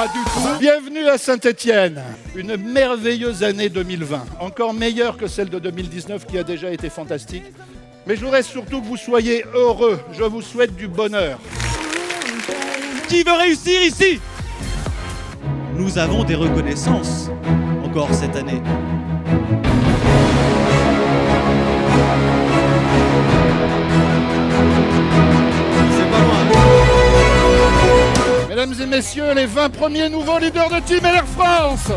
pas du tout. Bienvenue à Saint-Étienne. Une merveilleuse année 2020. Encore meilleure que celle de 2019 qui a déjà été fantastique. Mais je voudrais surtout que vous soyez heureux. Je vous souhaite du bonheur. Qui veut réussir ici? Nous avons des reconnaissances encore cette année. Mesdames et messieurs, les 20 premiers nouveaux leaders de team Air France.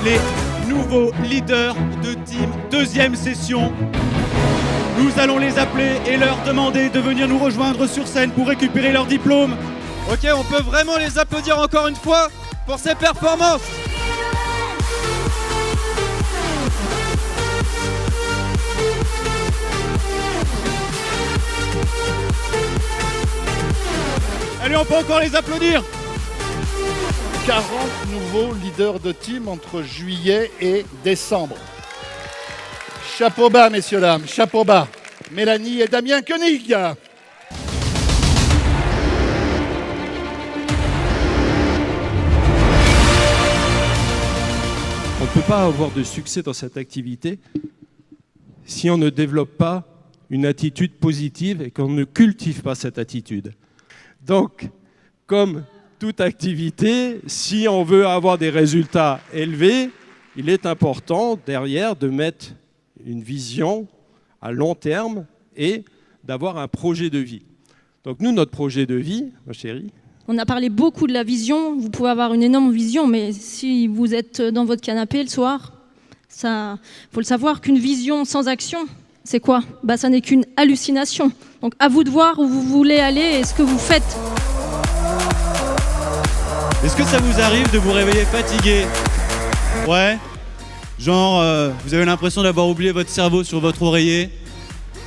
Les nouveaux leaders de team, deuxième session. Nous allons les appeler et leur demander de venir nous rejoindre sur scène pour récupérer leur diplôme. Ok, on peut vraiment les applaudir encore une fois pour ces performances. Allez, on peut encore les applaudir. 40 nouveaux leaders de team entre juillet et décembre. Chapeau bas, messieurs, dames, chapeau bas. Mélanie et Damien Koenig. On ne peut pas avoir de succès dans cette activité si on ne développe pas une attitude positive et qu'on ne cultive pas cette attitude. Donc, comme toute activité, si on veut avoir des résultats élevés, il est important derrière de mettre une vision à long terme et d'avoir un projet de vie. Donc nous, notre projet de vie, ma chérie. On a parlé beaucoup de la vision, vous pouvez avoir une énorme vision, mais si vous êtes dans votre canapé le soir, il faut le savoir qu'une vision sans action, c'est quoi? Ça n'est qu'une hallucination. Donc à vous de voir où vous voulez aller et ce que vous faites. Est-ce que ça vous arrive de vous réveiller fatigué? Ouais. Genre, vous avez l'impression d'avoir oublié votre cerveau sur votre oreiller.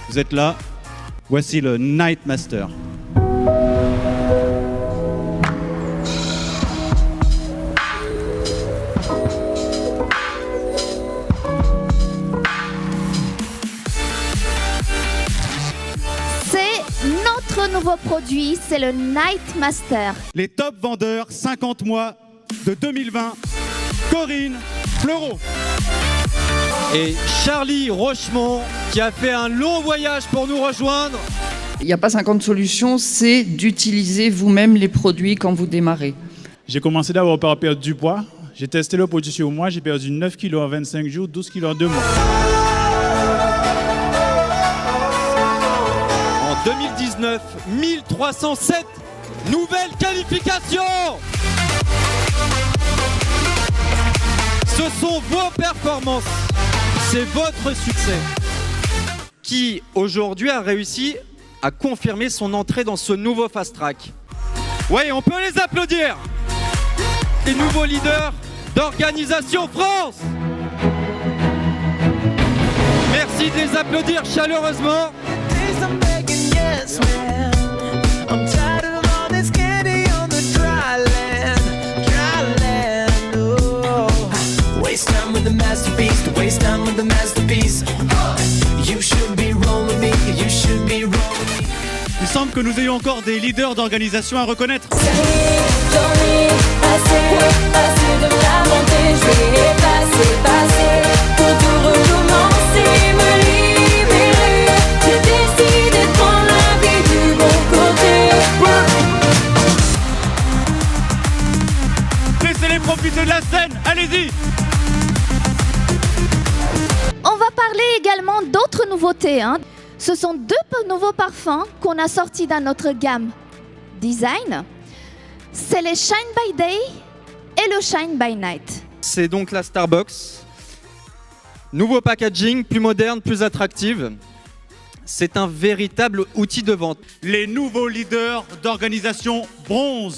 Vous êtes là. Voici le Night Master. Nouveau produit, c'est le Night Master. Les top vendeurs 50 mois de 2020, Corinne Fleureau. Et Charlie Rochemont qui a fait un long voyage pour nous rejoindre. Il n'y a pas 50 solutions, c'est d'utiliser vous-même les produits quand vous démarrez. J'ai commencé d'abord par perdre du poids. J'ai testé le produit sur moi, j'ai perdu 9 kg en 25 jours, 12 kg en 2 mois. 2019, 1307 nouvelles qualifications. Ce sont vos performances, c'est votre succès qui aujourd'hui a réussi à confirmer son entrée dans ce nouveau fast track. Oui, on peut les applaudir. Les nouveaux leaders d'Organisation France. Merci de les applaudir chaleureusement. I'm tired of all this candy on the dry land, oh. Waste time with the masterpiece, to waste time with the masterpiece. You should be rolling me, you should be rolling me. Il semble que nous ayons encore des leaders d'organisation à reconnaître. J'en ai assez de lamenter, je vais passer pour tout recommencer, me libérer. J'ai décidé de prendre la vie du bon côté. Laissez-les profiter de la scène, allez-y. On va parler également d'autres nouveautés. Ce sont deux nouveaux parfums qu'on a sortis dans notre gamme Design. C'est le Shine by Day et le Shine by Night. C'est donc la Starbucks. Nouveau packaging, plus moderne, plus attractive. C'est un véritable outil de vente. Les nouveaux leaders d'Organisation Bronze.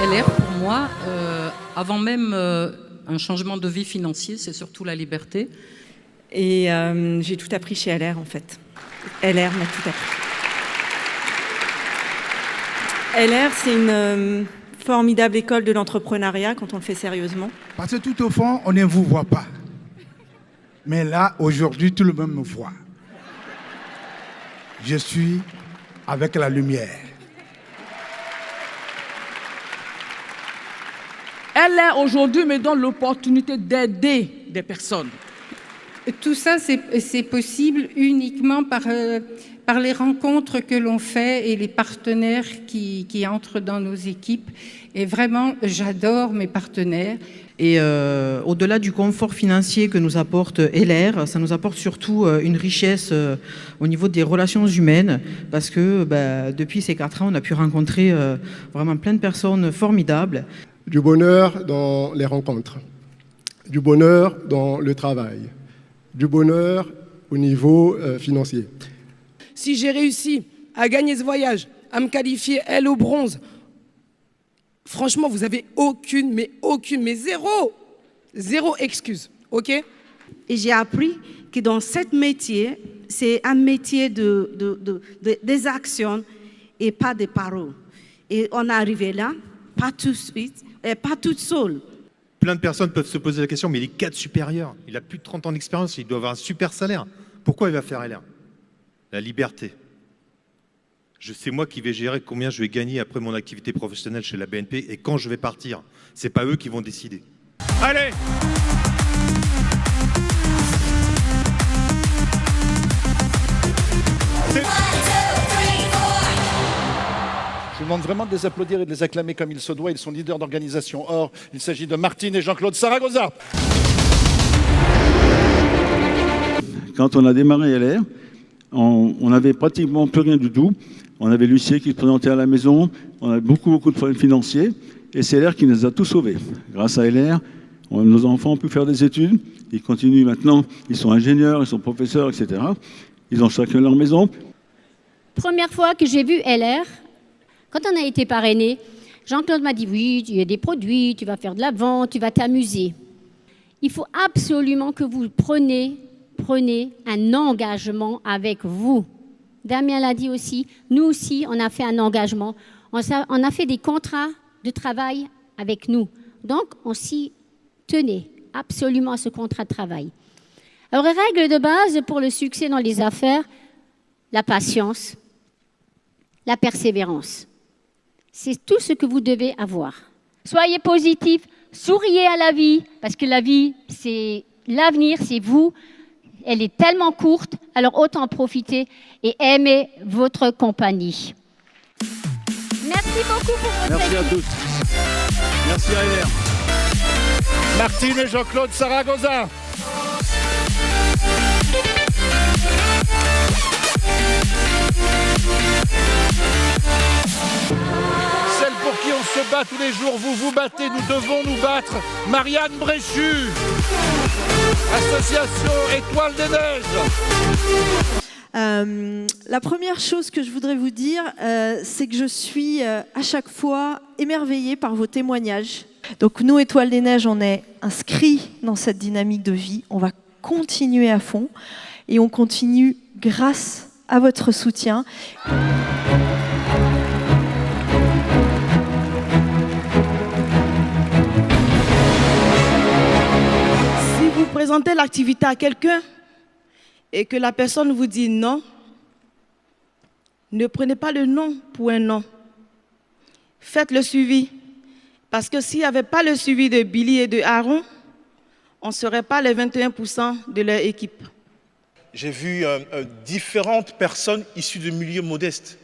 LR, pour moi, avant même un changement de vie financier, c'est surtout la liberté. Et j'ai tout appris chez LR, en fait. LR m'a tout appris. LR, c'est une formidable école de l'entrepreneuriat quand on le fait sérieusement. Parce que tout au fond, on ne vous voit pas. Mais là, aujourd'hui, tout le monde me voit. Je suis avec la lumière. LR aujourd'hui me donne l'opportunité d'aider des personnes. Tout ça, c'est possible uniquement par les rencontres que l'on fait et les partenaires qui entrent dans nos équipes. Et vraiment, j'adore mes partenaires. Et au-delà du confort financier que nous apporte LR, ça nous apporte surtout une richesse au niveau des relations humaines, parce que depuis ces 4 ans, on a pu rencontrer vraiment plein de personnes formidables. Du bonheur dans les rencontres, du bonheur dans le travail, du bonheur au niveau financier. Si j'ai réussi à gagner ce voyage, à me qualifier, elle, au bronze, franchement, vous avez aucune, mais zéro excuse, ok? Et j'ai appris que dans ce métier, c'est un métier des actions et pas des paroles. Et on est arrivé là, pas tout de suite, et pas toute seule. Plein de personnes peuvent se poser la question, mais il est cadre supérieur, il a plus de 30 ans d'expérience, il doit avoir un super salaire. Pourquoi il va faire LR? La liberté. Je sais moi qui vais gérer combien je vais gagner après mon activité professionnelle chez la BNP et quand je vais partir. C'est pas eux qui vont décider. Allez! Je vous demande vraiment de les applaudir et de les acclamer comme il se doit. Ils sont leaders d'organisation. Or, il s'agit de Martine et Jean-Claude Saragoza. Quand on a démarré LR, on n'avait pratiquement plus rien du tout. On avait Lucier qui se présentait à la maison. On avait beaucoup de problèmes financiers. Et c'est LR qui nous a tout sauvés. Grâce à LR, nos enfants ont pu faire des études. Ils continuent maintenant. Ils sont ingénieurs, ils sont professeurs, etc. Ils ont chacun leur maison. Première fois que j'ai vu LR, quand on a été parrainé, Jean-Claude m'a dit « Oui, il y a des produits, tu vas faire de la vente, tu vas t'amuser. » Il faut absolument que vous preniez un engagement avec vous. Damien l'a dit aussi, nous aussi, on a fait un engagement. On a fait des contrats de travail avec nous. Donc, on s'y tenait absolument à ce contrat de travail. Alors, règle de base pour le succès dans les affaires, la patience, la persévérance. C'est tout ce que vous devez avoir. Soyez positif, souriez à la vie, parce que la vie, c'est l'avenir, c'est vous. Elle est tellement courte, alors autant en profiter et aimer votre compagnie. Merci beaucoup pour votre Merci à tous. Merci à LR. Martine et Jean-Claude Saragoza. Celle pour qui on se bat tous les jours, vous vous battez, nous devons nous battre. Marianne Bréchu, Association Étoile des Neiges. La première chose que je voudrais vous dire, c'est que je suis à chaque fois émerveillée par vos témoignages. Donc nous, Étoile des Neiges, on est inscrits dans cette dynamique de vie. On va continuer à fond et on continue grâce à votre soutien. Si vous présentez l'activité à quelqu'un et que la personne vous dit non, ne prenez pas le non pour un non. Faites le suivi. Parce que s'il n'y avait pas le suivi de Billy et de Aaron, on ne serait pas les 21% de leur équipe. J'ai vu différentes personnes issues de milieux modestes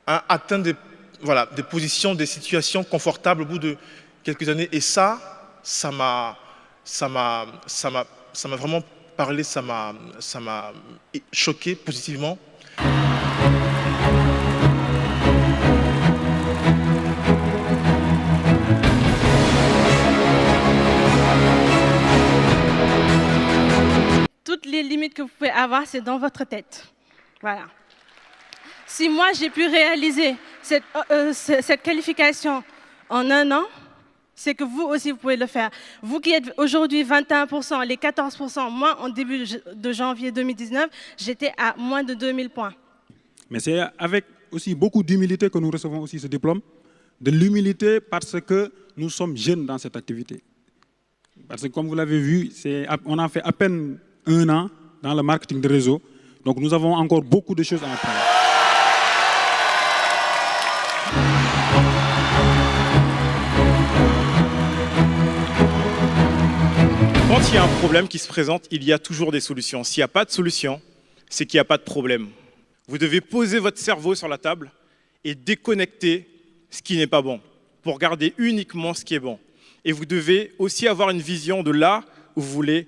atteindre des positions, des situations confortables au bout de quelques années. Et ça m'a vraiment parlé, ça m'a choqué positivement. Toutes les limites que vous pouvez avoir, c'est dans votre tête. Voilà. Si moi, j'ai pu réaliser cette qualification en un an, c'est que vous aussi, vous pouvez le faire. Vous qui êtes aujourd'hui 21%, les 14%, moi, en début de janvier 2019, j'étais à moins de 2000 points. Mais c'est avec aussi beaucoup d'humilité que nous recevons aussi ce diplôme. De l'humilité parce que nous sommes jeunes dans cette activité. Parce que comme vous l'avez vu, on a fait à peine 1 an dans le marketing de réseau. Donc nous avons encore beaucoup de choses à apprendre. Quand il y a un problème qui se présente, il y a toujours des solutions. S'il n'y a pas de solution, c'est qu'il n'y a pas de problème. Vous devez poser votre cerveau sur la table et déconnecter ce qui n'est pas bon pour garder uniquement ce qui est bon. Et vous devez aussi avoir une vision de là où vous voulez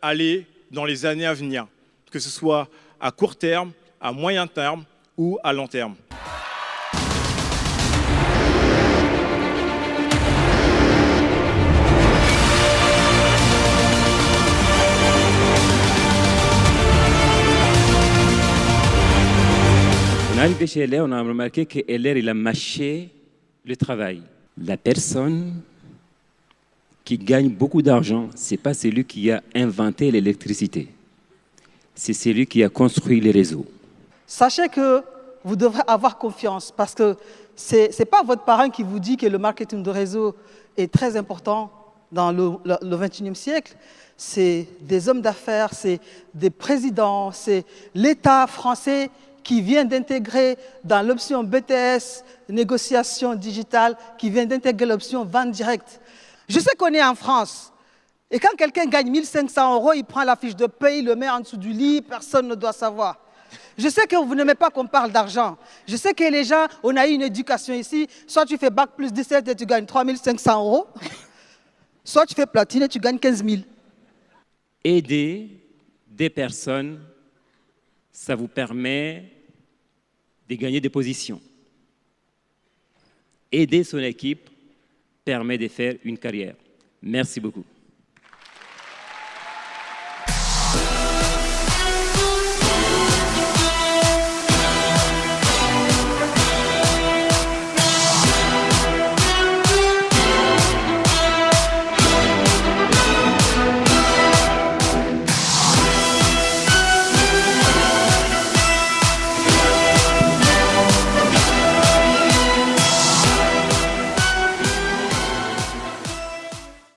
aller dans les années à venir, que ce soit à court terme, à moyen terme ou à long terme. On est arrivé chez LR, on a remarqué que LR, il a mâché le travail. La personne qui gagne beaucoup d'argent, ce n'est pas celui qui a inventé l'électricité. C'est celui qui a construit les réseaux. Sachez que vous devrez avoir confiance parce que ce n'est pas votre parent qui vous dit que le marketing de réseau est très important dans le 21e siècle. C'est des hommes d'affaires, c'est des présidents, c'est l'État français qui vient d'intégrer dans l'option BTS, négociation digitale, qui vient d'intégrer l'option vente directe. Je sais qu'on est en France, et quand quelqu'un gagne 1 500 €, il prend la fiche de paye, il le met en dessous du lit, personne ne doit savoir. Je sais que vous n'aimez pas qu'on parle d'argent. Je sais que les gens, on a eu une éducation ici, soit tu fais bac plus 17 et tu gagnes 3 500 €, soit tu fais platine et tu gagnes 15 000. Aider des personnes, ça vous permet de gagner des positions. Aider son équipe permet de faire une carrière. Merci beaucoup.